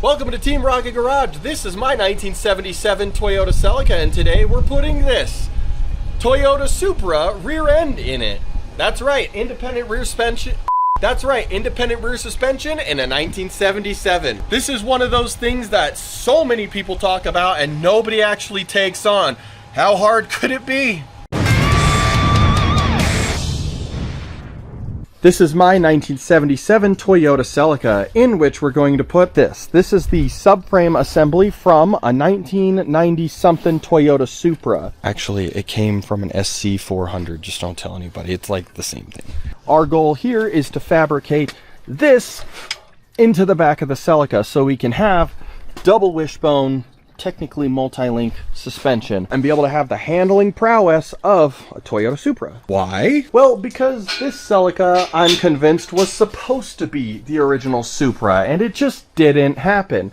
Welcome to Team Rocket Garage. This is my 1977 Toyota Celica, and today we're putting this Toyota Supra rear end in it. That's right, independent rear suspension. That's right, independent rear suspension in a 1977. This is one of those things that so many people talk about and nobody actually takes on. How hard could it be? This is my 1977 Toyota Celica, in which we're going to put this. This is the subframe assembly from a 1990-something Toyota Supra. Actually, it came from an SC400, just don't tell anybody. It's like the same thing. Our goal here is to fabricate this into the back of the Celica so we can have double wishbone, technically multi-link suspension and be able to have the handling prowess of a Toyota Supra. Why? Well, because this Celica, I'm convinced, was supposed to be the original Supra and it just didn't happen.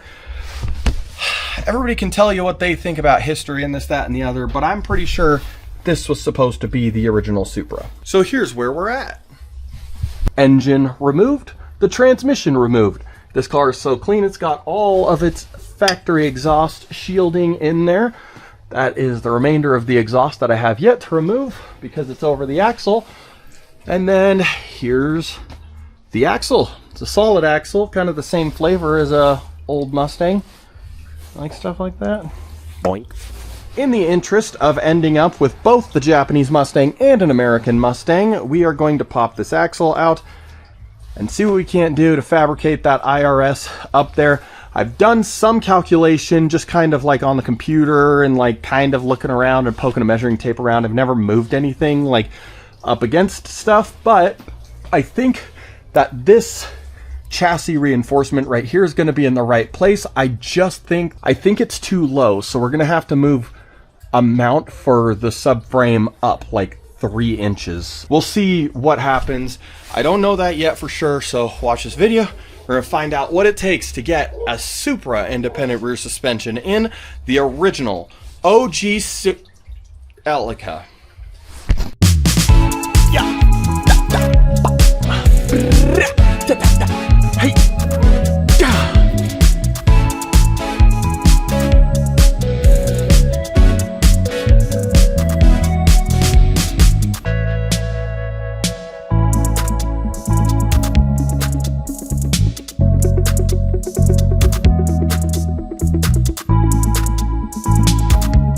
Everybody can tell you what they think about history and this, that, and the other, but I'm pretty sure this was supposed to be the original Supra. So here's where we're at. Engine removed, the transmission removed. This car is so clean, it's got all of its factory exhaust shielding in there. That is the remainder of the exhaust that I have yet to remove because it's over the axle. And then here's the axle. It's a solid axle, kind of the same flavor as a old Mustang. Like stuff like that. Boink. In the interest of ending up with both the Japanese Mustang and an American Mustang, we are going to pop this axle out and see what we can't do to fabricate that IRS up there. I've done some calculation just kind of like on the computer and like kind of looking around and poking a measuring tape around. I've never moved anything like up against stuff, but I think that this chassis reinforcement right here is going to be in the right place. I think it's too low, so we're going to have to move a mount for the subframe up like 3 inches. We'll see what happens. I don't know that yet for sure, so watch this video. We're gonna find out what it takes to get a Supra independent rear suspension in the original OG Celica. Hey.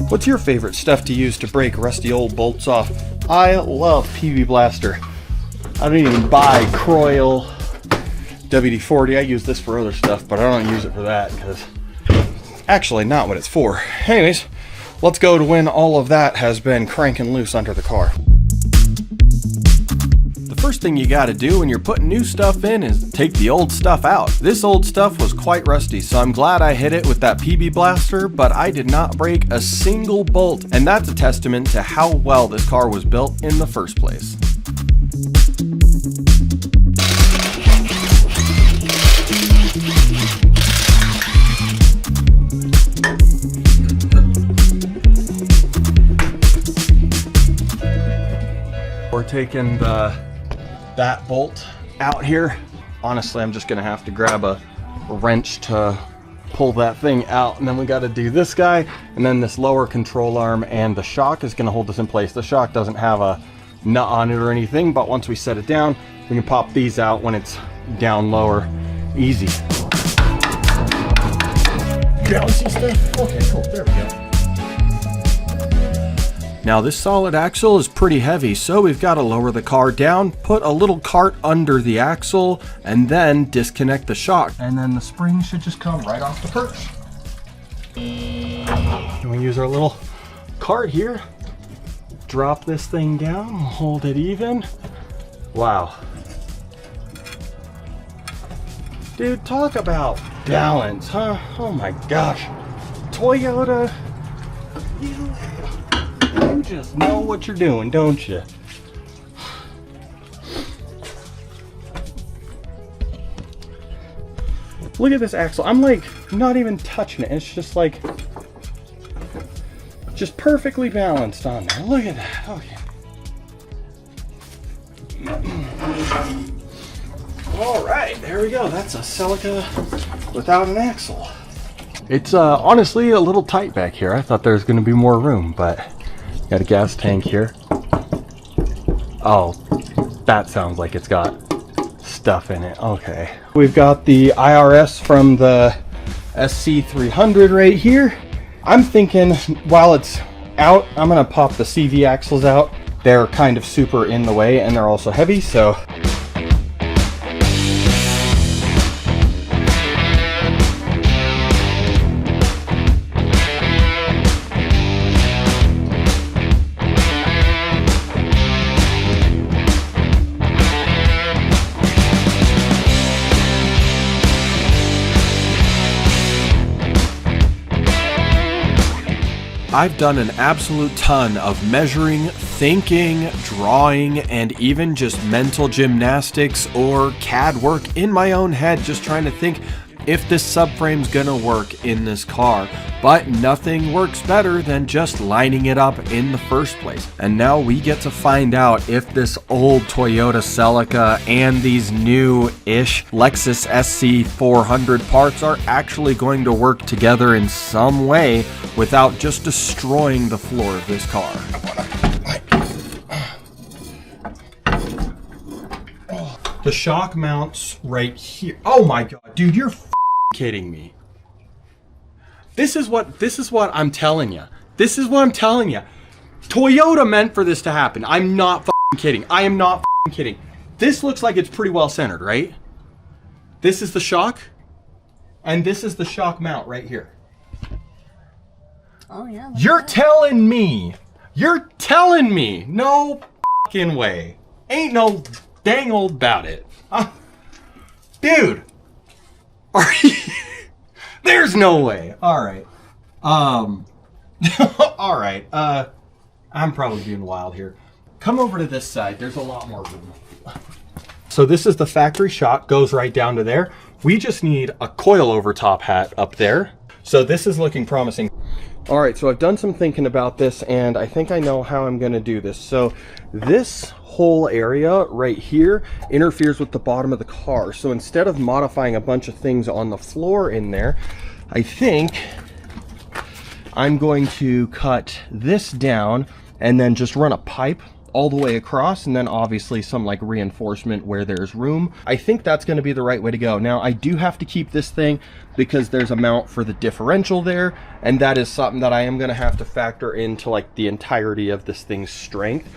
What's your favorite stuff to use to break rusty old bolts off? I love PB Blaster. I don't even buy Croyle WD-40. I use this for other stuff, but I don't use it for that because actually not what it's for. Anyways, let's go to when all of that has been cranking loose under the car. The first thing you got to do when you're putting new stuff in is take the old stuff out. This old stuff was quite rusty, so I'm glad I hit it with that PB Blaster, but I did not break a single bolt, and that's a testament to how well this car was built in the first place. We're taking that bolt out here. Honestly, I'm just gonna have to grab a wrench to pull that thing out, and then we got to do this guy, and then this lower control arm, and the shock is going to hold this in place. The shock doesn't have a nut on it or anything, but once we set it down, we can pop these out when it's down lower. Easy. Bouncy stuff. Okay, cool. There we go. Now this solid axle is pretty heavy, so we've got to lower the car down, put a little cart under the axle, and then disconnect the shock. And then the spring should just come right off the perch. And we use our little cart here, drop this thing down, hold it even. Wow. Dude, talk about balance, huh? Oh my gosh. Toyota, you just know what you're doing, don't you? Look at this axle. I'm like not even touching it. It's just like just perfectly balanced on there. Look at that. Okay. All right, there we go. That's a Celica without an axle. It's honestly a little tight back here. I thought there was going to be more room, but got a gas tank here. Oh, that sounds like it's got stuff in it. Okay. We've got the IRS from the SC300 right here. I'm thinking while it's out, I'm going to pop the CV axles out. They're kind of super in the way and they're also heavy, so. I've done an absolute ton of measuring, thinking, drawing, and even just mental gymnastics or CAD work in my own head, just trying to think if this subframe's gonna work in this car. But nothing works better than just lining it up in the first place. And now we get to find out if this old Toyota Celica and these new-ish Lexus SC400 parts are actually going to work together in some way without just destroying the floor of this car. The shock mounts right here. Oh my god, dude, you're kidding me. This is what I'm telling you. This is what I'm telling you. Toyota meant for this to happen. I'm not kidding. I am not kidding. This looks like it's pretty well centered, right? This is the shock, and this is the shock mount right here. Oh yeah. You're telling me. You're telling me. No fucking way. Ain't no dang old about it. Dude. Are you... There's no way. All right. All right. I'm probably being wild here. Come over to this side. There's a lot more room. So this is the factory shock. Goes right down to there. We just need a coil over top hat up there. So this is looking promising. All right, so I've done some thinking about this, and I think I know how I'm going to do this. So this whole area right here interferes with the bottom of the car. So instead of modifying a bunch of things on the floor in there, I think I'm going to cut this down and then just run a pipe all the way across, and then obviously some like reinforcement where there's room. I think that's going to be the right way to go. Now I do have to keep this thing because there's a mount for the differential there, and that is something that I am going to have to factor into like the entirety of this thing's strength.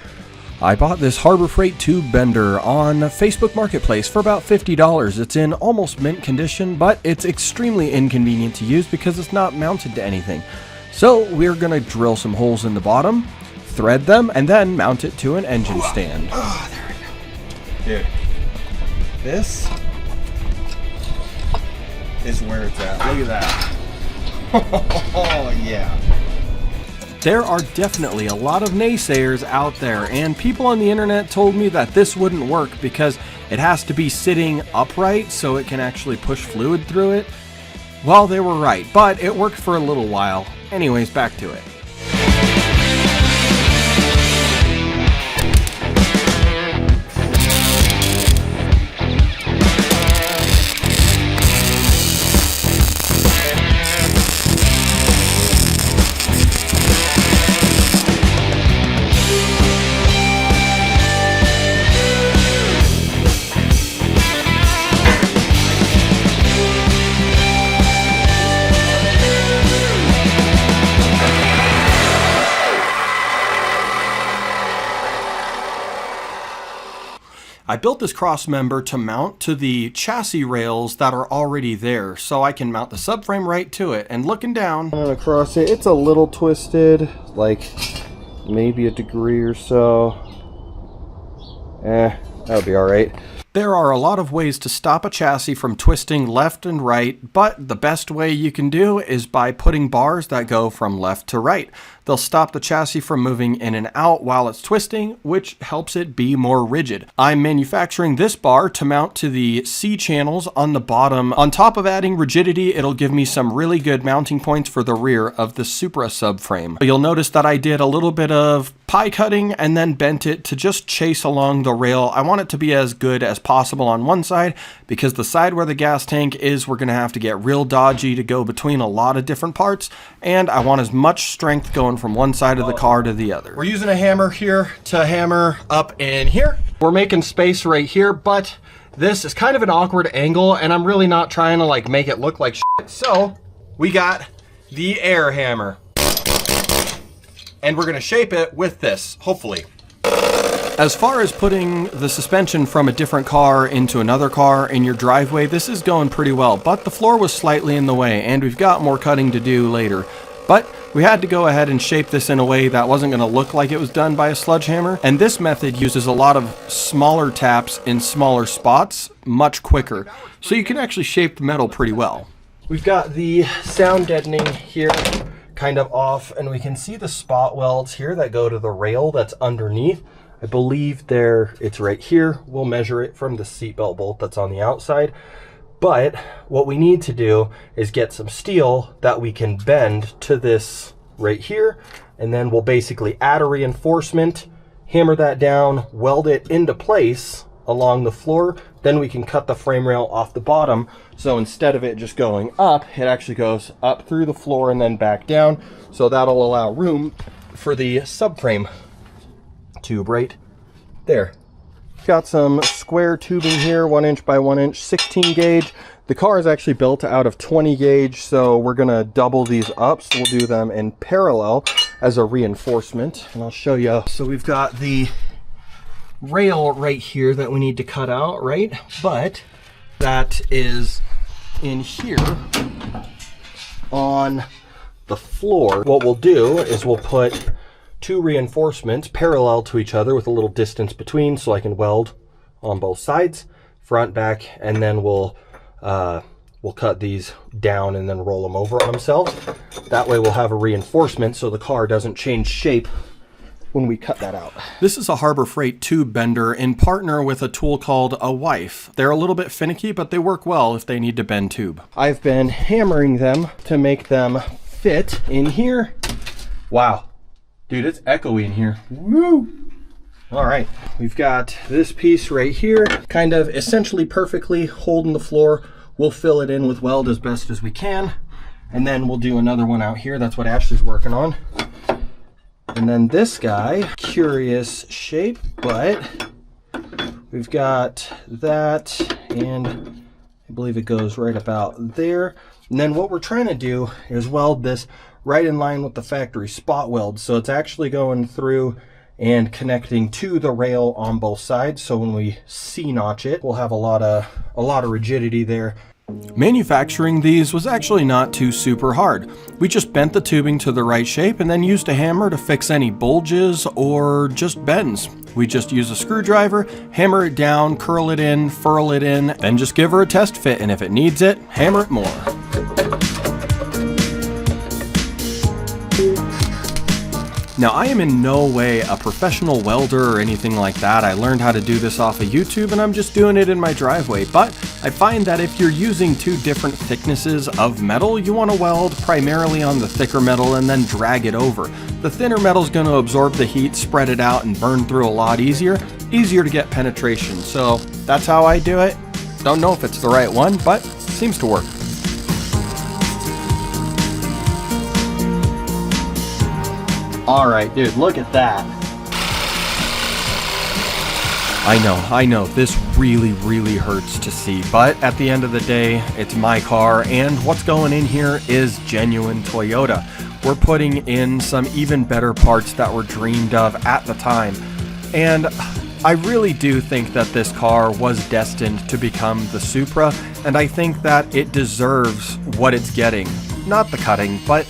I bought this Harbor Freight tube bender on Facebook Marketplace for about $50. It's in almost mint condition, but it's extremely inconvenient to use because it's not mounted to anything. So we're going to drill some holes in the bottom, thread them, and then mount it to an engine stand. Oh, there we go. Dude, this is where it's at. Look at that. Oh, yeah. There are definitely a lot of naysayers out there, and people on the internet told me that this wouldn't work because it has to be sitting upright so it can actually push fluid through it. Well, they were right, but it worked for a little while. Anyways, back to it. I built this cross member to mount to the chassis rails that are already there, so I can mount the subframe right to it. And looking down and across it, it's a little twisted, like maybe a degree or so. That'll be all right. There are a lot of ways to stop a chassis from twisting left and right, but the best way you can do is by putting bars that go from left to right. They'll stop the chassis from moving in and out while it's twisting, which helps it be more rigid. I'm manufacturing this bar to mount to the C channels on the bottom. On top of adding rigidity, it'll give me some really good mounting points for the rear of the Supra subframe. You'll notice that I did a little bit of pie cutting and then bent it to just chase along the rail. I want it to be as good as possible on one side, because the side where the gas tank is, we're going to have to get real dodgy to go between a lot of different parts, and I want as much strength going from one side of the car to the other. We're using a hammer here to hammer up in here. We're making space right here, but this is kind of an awkward angle, and I'm really not trying to like make it look like shit. So we got the air hammer, and we're gonna shape it with this, hopefully. As far as putting the suspension from a different car into another car in your driveway, this is going pretty well, but the floor was slightly in the way, and we've got more cutting to do later. But we had to go ahead and shape this in a way that wasn't going to look like it was done by a sledgehammer, and this method uses a lot of smaller taps in smaller spots much quicker, so you can actually shape the metal pretty well. We've got the sound deadening here kind of off, and we can see the spot welds here that go to the rail that's underneath. I believe it's right here. We'll measure it from the seatbelt bolt that's on the outside. But what we need to do is get some steel that we can bend to this right here, and then we'll basically add a reinforcement, hammer that down, weld it into place along the floor. Then we can cut the frame rail off the bottom, so instead of it just going up, it actually goes up through the floor and then back down. So that'll allow room for the subframe tube right there. Got some square tubing here, 1 inch by 1 inch, 16 gauge. The car is actually built out of 20 gauge, so we're gonna double these up. So we'll do them in parallel as a reinforcement, and I'll show you. So we've got the rail right here that we need to cut out, right? But that is in here on the floor. What we'll do is we'll put 2 reinforcements parallel to each other with a little distance between, so I can weld on both sides, front, back, and then we'll cut these down and then roll them over on themselves. That way we'll have a reinforcement so the car doesn't change shape when we cut that out. This is a Harbor Freight tube bender in partner with a tool called a wife. They're a little bit finicky, but they work well if they need to bend tube. I've been hammering them to make them fit in here. Wow. Dude, it's echoey in here. Woo! All right, we've got this piece right here, kind of essentially perfectly holding the floor. We'll fill it in with weld as best as we can, and then we'll do another one out here. That's what Ashley's working on. And then this guy, curious shape, but we've got that, and I believe it goes right about there. And then what we're trying to do is weld this right in line with the factory spot weld. So it's actually going through and connecting to the rail on both sides. So when we C-notch it, we'll have a lot of rigidity there. Manufacturing these was actually not too super hard. We just bent the tubing to the right shape and then used a hammer to fix any bulges or just bends. We just use a screwdriver, hammer it down, curl it in, furl it in, then just give her a test fit, and if it needs it, hammer it more. Now, I am in no way a professional welder or anything like that. I learned how to do this off of YouTube, and I'm just doing it in my driveway. But I find that if you're using 2 different thicknesses of metal, you want to weld primarily on the thicker metal and then drag it over. The thinner metal is going to absorb the heat, spread it out, and burn through a lot easier to get penetration. So that's how I do it. Don't know if it's the right one, but it seems to work. All right, dude, look at that. I know, this really hurts to see, but at the end of the day, it's my car, and what's going in here is genuine Toyota. We're putting in some even better parts that were dreamed of at the time, and I really do think that this car was destined to become the Supra, and I think that it deserves what it's getting. Not the cutting, but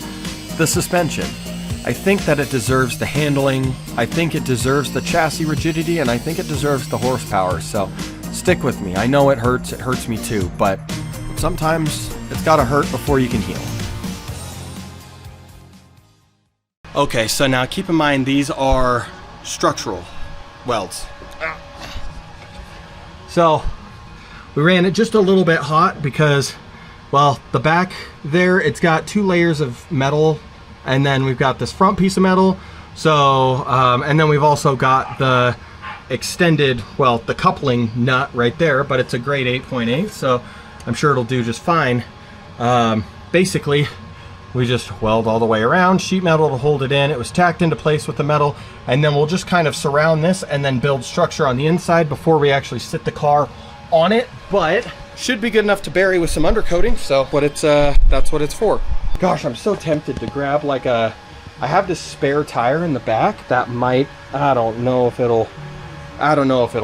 the suspension. I think that it deserves the handling, I think it deserves the chassis rigidity, and I think it deserves the horsepower, so stick with me. I know it hurts me too, but sometimes it's gotta hurt before you can heal. Okay, so now keep in mind these are structural welds. So we ran it just a little bit hot because, well, the back there, it's got 2 layers of metal, and then we've got this front piece of metal. So, and then we've also got the extended, well, the coupling nut right there, but it's a grade 8.8, so I'm sure it'll do just fine. Basically, we just weld all the way around, sheet metal to hold it in. It was tacked into place with the metal, and then we'll just kind of surround this and then build structure on the inside before we actually sit the car on it. But should be good enough to bury with some undercoating, so what it's that's what it's for. Gosh, I'm so tempted to grab like I have this spare tire in the back that might, I don't know if it'll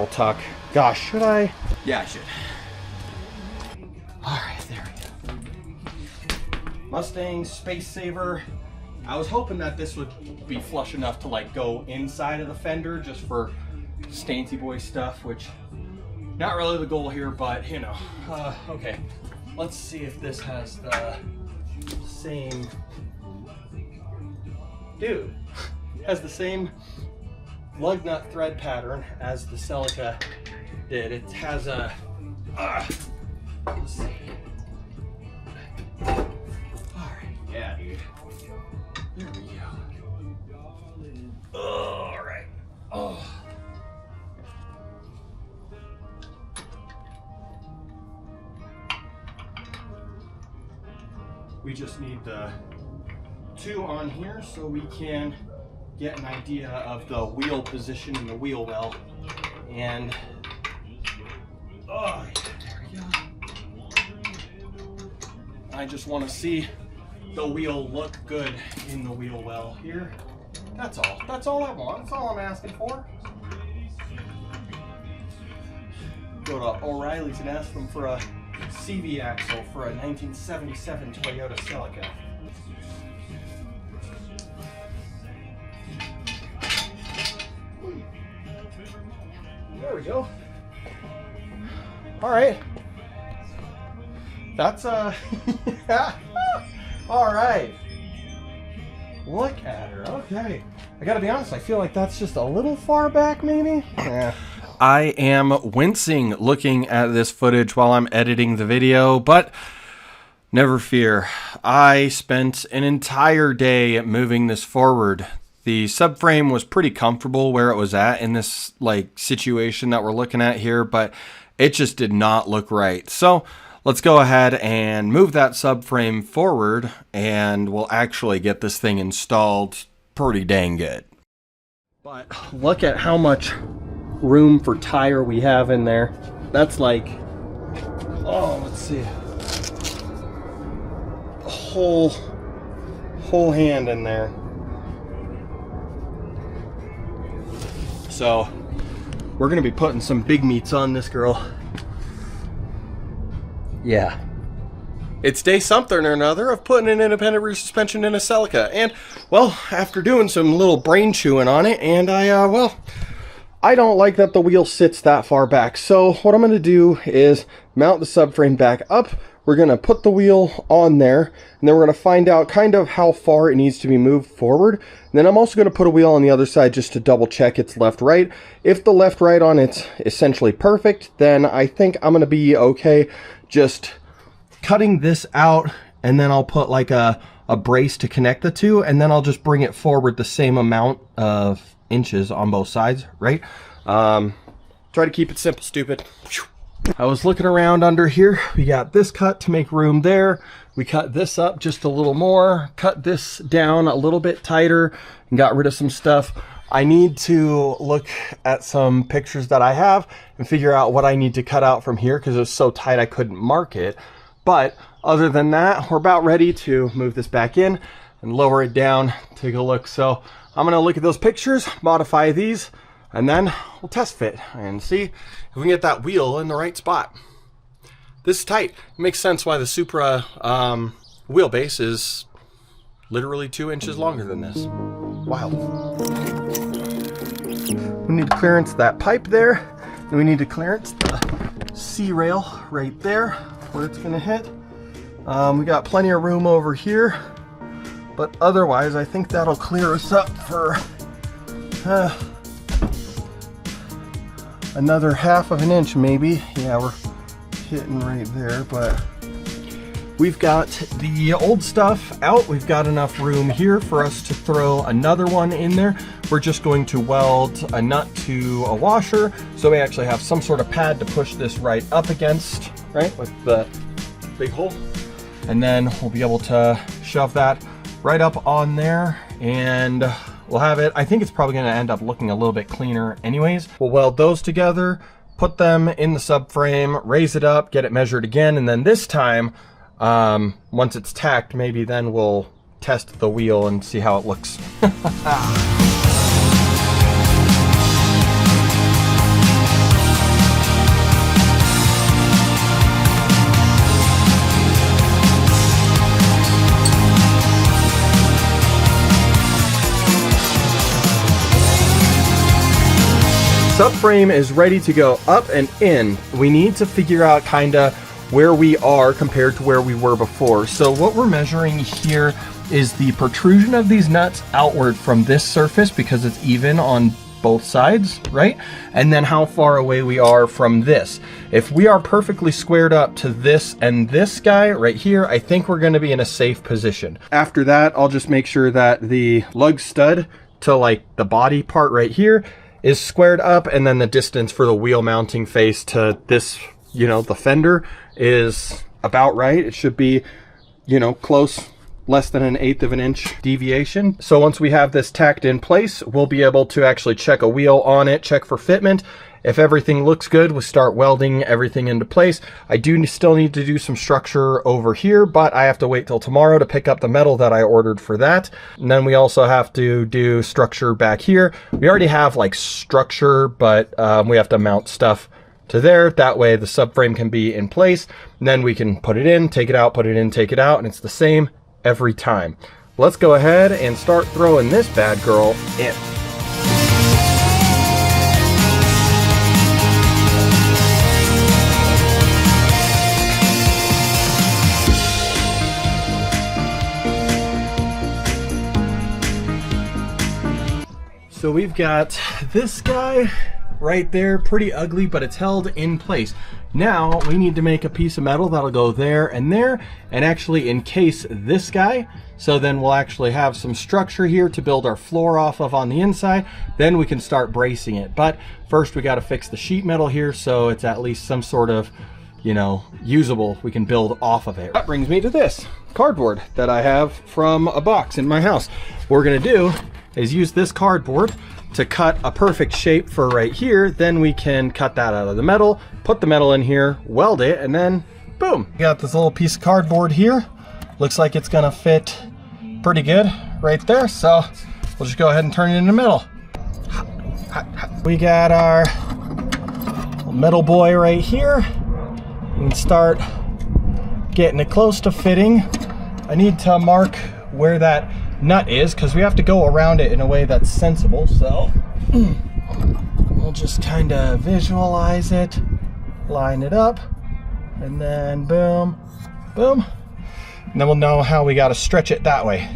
tuck. Gosh, should I? Yeah, I should. All right, there we go. Mustang Space Saver. I was hoping that this would be flush enough to like go inside of the fender just for Stancy boy stuff, which not really the goal here, but you know. Okay, let's see if this has the same, dude, has the same lug nut thread pattern as the Celica did. It has a, let's see. Alright, yeah, dude. There we go. Alright. Oh. We just need the 2 on here so we can get an idea of the wheel position in the wheel well. And oh, yeah, there we go. I just want to see the wheel look good in the wheel well here. That's all. That's all I want. That's all I'm asking for. Go to O'Reilly's and ask them for a CV axle for a 1977 Toyota Celica. There we go. All right. That's all right. Look at her. Okay. I gotta be honest, I feel like that's just a little far back, maybe. Yeah. I am wincing looking at this footage while I'm editing the video, but never fear. I spent an entire day moving this forward. The subframe was pretty comfortable where it was at in this like situation that we're looking at here, but it just did not look right. So let's go ahead and move that subframe forward and we'll actually get this thing installed pretty dang good. But look at how much room for tire we have in there. That's like, oh, let's see, a whole hand in there. So we're gonna be putting some big meats on this girl. Yeah. It's day something or another of putting an independent rear suspension in a Celica. And, well, after doing some little brain chewing on it, and I don't like that the wheel sits that far back. So what I'm going to do is mount the subframe back up. We're going to put the wheel on there, and then we're going to find out kind of how far it needs to be moved forward. And then I'm also going to put a wheel on the other side just to double check it's left-right. If the left-right on it's essentially perfect, then I think I'm going to be okay just cutting this out, and then I'll put like a brace to connect the two, and then I'll just bring it forward the same amount of inches on both sides, right? Try to keep it simple, stupid. I was looking around under here. We got this cut to make room there. We cut this up just a little more, cut this down a little bit tighter, and got rid of some stuff. I need to look at some pictures that I have and figure out what I need to cut out from here because it was so tight I couldn't mark it. But other than that, we're about ready to move this back in and lower it down, take a look. So I'm gonna look at those pictures, modify these, and then we'll test fit and see if we can get that wheel in the right spot. This is tight. It makes sense why the Supra wheelbase is literally 2 inches longer than this. Wow. We need to clearance that pipe there, and we need to clearance the C-rail right there where it's gonna hit. We got plenty of room over here. But otherwise, I think that'll clear us up for another 1/2 inch maybe. Yeah, we're hitting right there, but we've got the old stuff out. We've got enough room here for us to throw another one in there. We're just going to weld a nut to a washer, so we actually have some sort of pad to push this right up against, right, with the big hole. And then we'll be able to shove that right up on there, and we'll have it. I think it's probably going to end up looking a little bit cleaner anyways. We'll weld those together, put them in the subframe, raise it up, get it measured again, and then this time, once it's tacked, maybe then we'll test the wheel and see how it looks. Subframe is ready to go up and in. We need to figure out kinda where we are compared to where we were before. So what we're measuring here is the protrusion of these nuts outward from this surface, because it's even on both sides, right? And then how far away we are from this. If we are perfectly squared up to this and this guy right here, I think we're gonna be in a safe position. After that, I'll just make sure that the lug stud to like the body part right here is squared up, and then the distance for the wheel mounting face to this, you know, the fender is about right. It should be, you know, close, less than 1/8 inch deviation. So once we have this tacked in place, we'll be able to actually check a wheel on it, check for fitment. If everything looks good, we'll start welding everything into place. I do still need to do some structure over here, but I have to wait till tomorrow to pick up the metal that I ordered for that. And then we also have to do structure back here. We already have like structure, but we have to mount stuff to there. That way the subframe can be in place. And then we can put it in, take it out, put it in, take it out, and it's the same every time. Let's go ahead and start throwing this bad girl in. So we've got this guy right there, pretty ugly, but it's held in place. Now we need to make a piece of metal that'll go there and actually encase this guy. So then we'll actually have some structure here to build our floor off of on the inside. Then we can start bracing it. But first we got to fix the sheet metal here so it's at least some sort of, you know, usable. We can build off of it. That brings me to this cardboard that I have from a box in my house. What we're gonna do is use this cardboard to cut a perfect shape for right here. Then we can cut that out of the metal, put the metal in here, weld it, and then boom. We got this little piece of cardboard here. Looks like it's gonna fit pretty good right there. So we'll just go ahead and turn it into metal. We got our metal boy right here. We can start getting it close to fitting. I need to mark where that nut is because we have to go around it in a way that's sensible. So we'll just kind of visualize it, line it up, and then boom, boom. And then we'll know how we got to stretch it that way.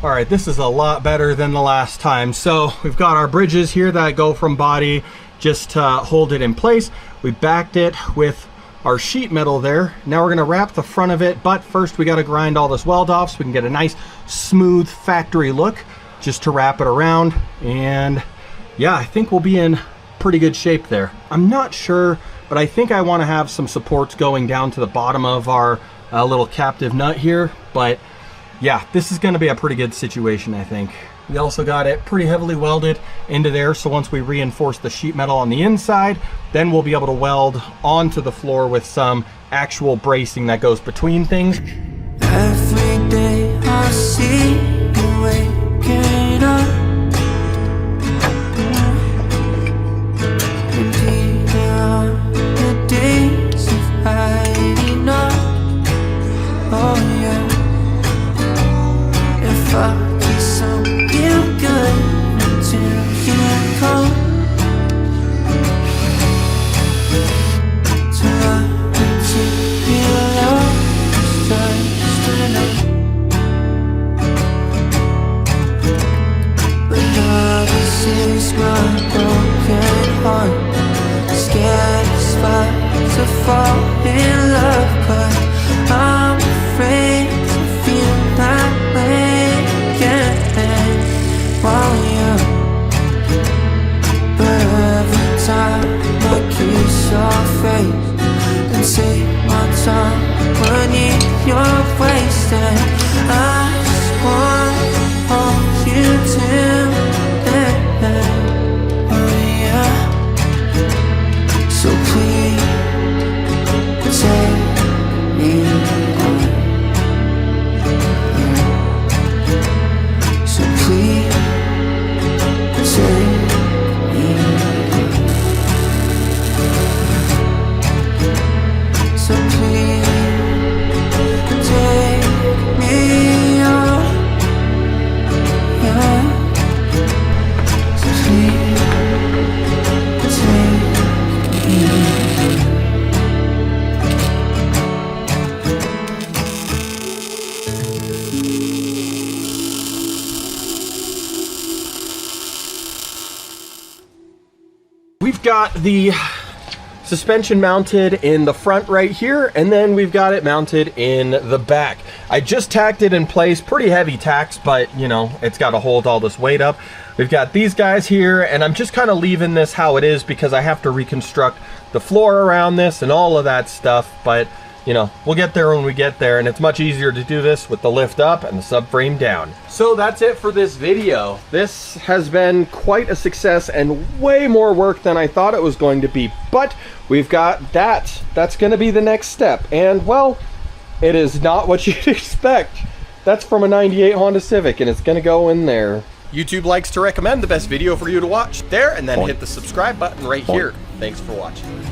All right, this is a lot better than the last time. So we've got our bridges here that go from body just to hold it in place. We backed it with our sheet metal there. Now we're gonna wrap the front of it, but first we gotta grind all this weld off so we can get a nice smooth factory look just to wrap it around. And yeah, I think we'll be in pretty good shape there. I'm not sure, but I think I want to have some supports going down to the bottom of our little captive nut here. But yeah, this is gonna be a pretty good situation, I think. We also got it pretty heavily welded into there, so once we reinforce the sheet metal on the inside, then we'll be able to weld onto the floor with some actual bracing that goes between things. Every day I see you waking up, and here are the days of hiding up. Oh yeah, if I good until you come to you love just enough. fall in love, but I'm afraid to feel that way again. While you're, but every time I kiss your face and take my time when you're wasted, I just want to hold you till then. Oh yeah. So please take me on. So please take me on. So please take me on. Yeah. So please take me on. We've got the suspension mounted in the front right here, and then we've got it mounted in the back. I just tacked it in place, pretty heavy tacks, but you know, it's got to hold all this weight up. We've got these guys here, and I'm just kind of leaving this how it is because I have to reconstruct the floor around this and all of that stuff, but you know, we'll get there when we get there, and it's much easier to do this with the lift up and the subframe down. So that's it for this video. This has been quite a success and way more work than I thought it was going to be, but we've got that. That's going to be the next step, and well, it is not what you'd expect. That's from a 98 Honda Civic, and it's going to go in there. YouTube likes to recommend the best video for you to watch there, and then hit the subscribe button right here. Thanks for watching.